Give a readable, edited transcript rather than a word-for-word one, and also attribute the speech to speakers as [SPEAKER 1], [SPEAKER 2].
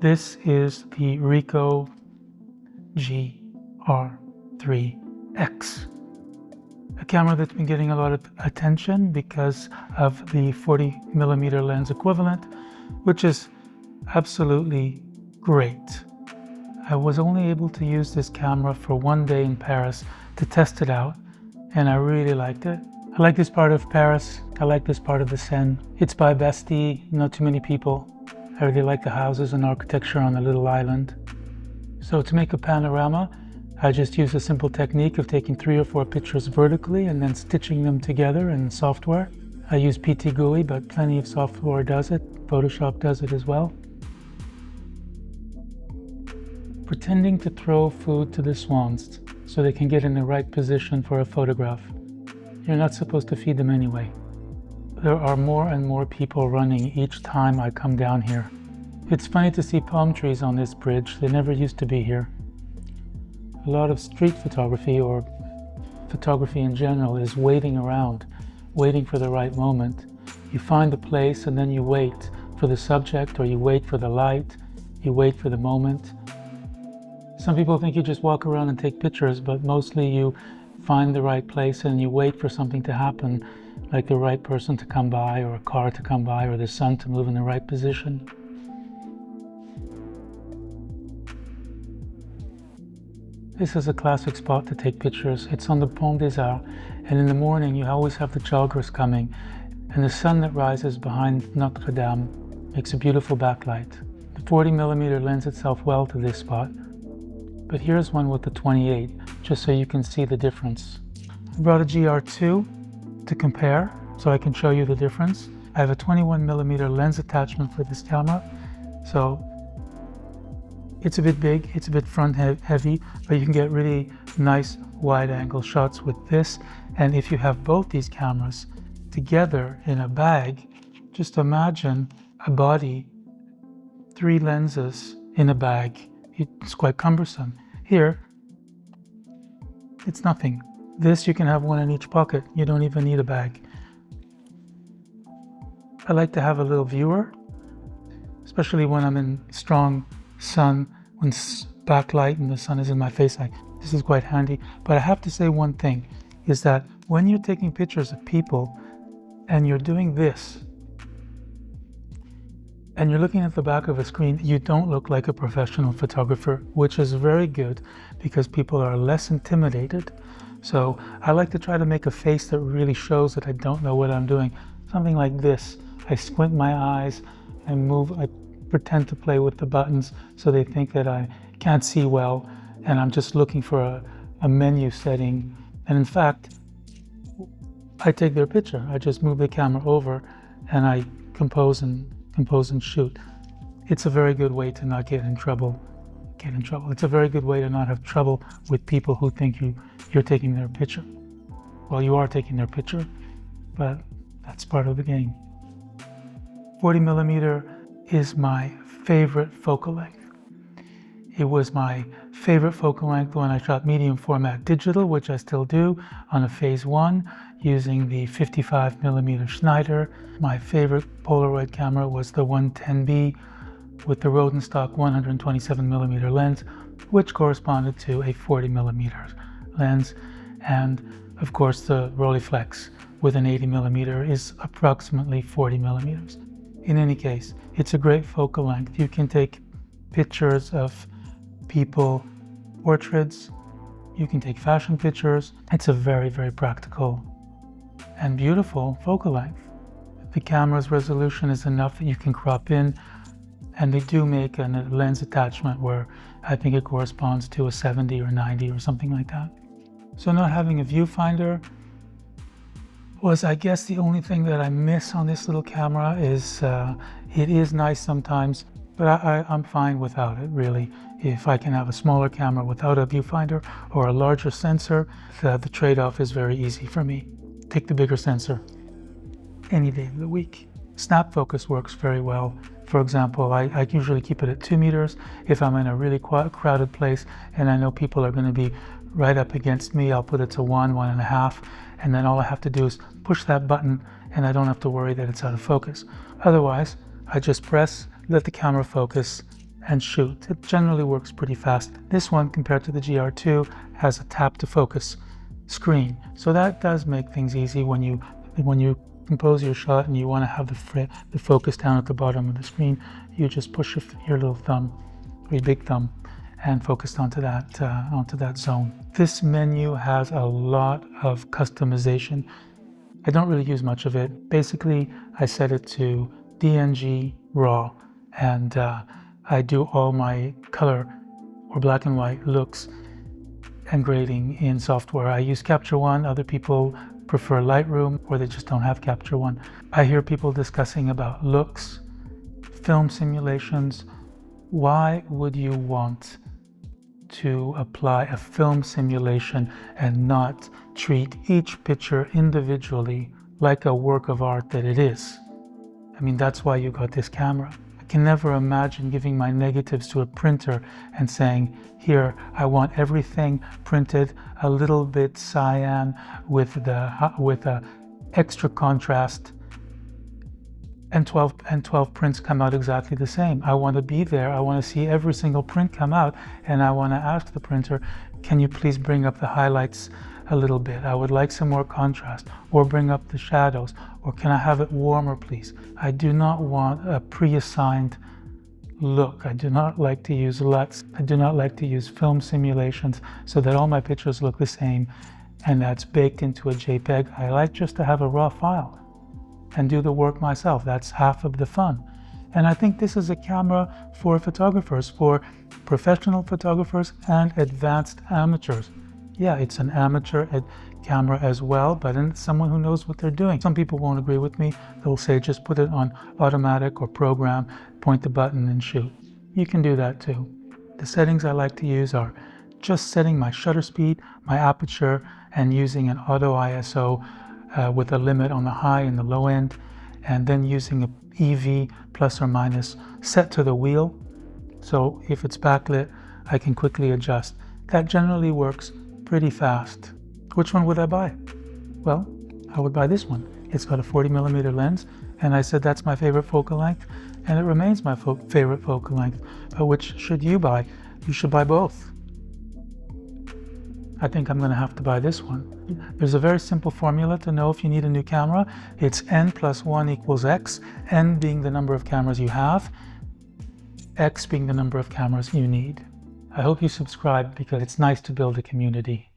[SPEAKER 1] This is the Ricoh GR IIIx, a camera that's been getting a lot of attention because of the 40mm lens equivalent, which is absolutely great. I was only able to use this camera for one day in Paris to test it out, and I really liked it. I like this part of Paris. I like this part of the Seine. It's by Bastille, not too many people. I really like the houses and architecture on the little island. So to make a panorama, I just use a simple technique of taking 3 or 4 pictures vertically and then stitching them together in software. I use PT GUI, but plenty of software does it. Photoshop does it as well. Pretending to throw food to the swans so they can get in the right position for a photograph. You're not supposed to feed them anyway. There are more and more people running each time I come down here. It's funny to see palm trees on this bridge. They never used to be here. A lot of street photography, or photography in general, is waiting around, waiting for the right moment. You find the place and then you wait for the subject, or you wait for the light, you wait for the moment. Some people think you just walk around and take pictures, but mostly you find the right place and you wait for something to happen, like the right person to come by, or a car to come by, or the sun to move in the right position. This is a classic spot to take pictures. It's on the Pont des Arts, and in the morning you always have the joggers coming, and the sun that rises behind Notre Dame makes a beautiful backlight. The 40mm lends itself well to this spot, but here's one with the 28, just so you can see the difference. I brought a GR2 to compare, so I can show you the difference. I have a 21mm lens attachment for this camera, so it's a bit big, it's a bit front heavy, but you can get really nice wide angle shots with this. And if you have both these cameras together in a bag, just imagine a body, 3 lenses in a bag. It's quite cumbersome. Here, it's nothing. This, you can have one in each pocket. You don't even need a bag. I like to have a little viewer, especially when I'm in strong sun, when backlight and the sun is in my face. This is quite handy. But I have to say one thing, is that when you're taking pictures of people and you're doing this, and you're looking at the back of a screen, you don't look like a professional photographer, which is very good because people are less intimidated. So I like to try to make a face that really shows that I don't know what I'm doing. Something like this. I squint my eyes and move, I pretend to play with the buttons so they think that I can't see well and I'm just looking for a menu setting. And in fact, I take their picture. I just move the camera over and I compose and shoot. It's a very good way to not get in trouble. It's a very good way to not have trouble with people who think you're taking their picture. Well, you are taking their picture, but that's part of the game. 40mm is my favorite focal length. It was my favorite focal length when I shot medium format digital, which I still do on a phase 1 using the 55mm Schneider. My favorite Polaroid camera was the 110B with the Rodenstock 127mm lens, which corresponded to a 40mm lens. And of course the Rolleiflex with an 80mm is approximately 40mm. In any case, it's a great focal length. You can take pictures of people, portraits, you can take fashion pictures. It's a very, very practical and beautiful focal length. The camera's resolution is enough that you can crop in, and they do make a lens attachment where I think it corresponds to a 70 or 90 or something like that. So not having a viewfinder was, I guess, the only thing that I miss on this little camera. Is it is nice sometimes, but I'm fine without it, really. If I can have a smaller camera without a viewfinder or a larger sensor, the trade-off is very easy for me. Take the bigger sensor any day of the week. Snap focus works very well. For example, I usually keep it at 2 meters. If I'm in a really crowded place and I know people are going to be right up against me, I'll put it to 1.5, and then all I have to do is push that button and I don't have to worry that it's out of focus. Otherwise, I just press, let the camera focus, and shoot. It generally works pretty fast. This one, compared to the GR2, has a tap to focus screen. So that does make things easy when you compose your shot and you want to have the focus down at the bottom of the screen. You just push your little thumb, or your big thumb, and focus onto that zone. This menu has a lot of customization. I don't really use much of it. Basically, I set it to DNG RAW, and I do all my color or black and white looks and grading in software. I use Capture One. Other people prefer Lightroom, or they just don't have Capture One. I hear people discussing about looks, film simulations. Why would you want to apply a film simulation and not treat each picture individually like a work of art that it is? I mean, that's why you got this camera. I can never imagine giving my negatives to a printer and saying, here, I want everything printed a little bit cyan with a extra contrast, and 12 prints come out exactly the same. I want to be there. I want to see every single print come out, and I want to ask the printer, can you please bring up the highlights a little bit? I would like some more contrast, or bring up the shadows, or can I have it warmer, please? I do not want a pre-assigned look. I do not like to use LUTs. I do not like to use film simulations so that all my pictures look the same and that's baked into a JPEG. I like just to have a raw file and do the work myself. That's half of the fun. And I think this is a camera for photographers, for professional photographers and advanced amateurs. Yeah, it's an amateur camera as well, but it's someone who knows what they're doing. Some people won't agree with me. They'll say just put it on automatic or program, point the button and shoot. You can do that too. The settings I like to use are just setting my shutter speed, my aperture, and using an auto ISO with a limit on the high and the low end, and then using a EV plus or minus set to the wheel. So if it's backlit, I can quickly adjust. That generally works pretty fast. Which one would I buy? Well, I would buy this one. It's got a 40mm lens, and I said that's my favorite focal length, and it remains my favorite focal length. But which should you buy? You should buy both. I think I'm going to have to buy this one. There's a very simple formula to know if you need a new camera. It's n plus 1 equals x, n being the number of cameras you have, x being the number of cameras you need. I hope you subscribe because it's nice to build a community.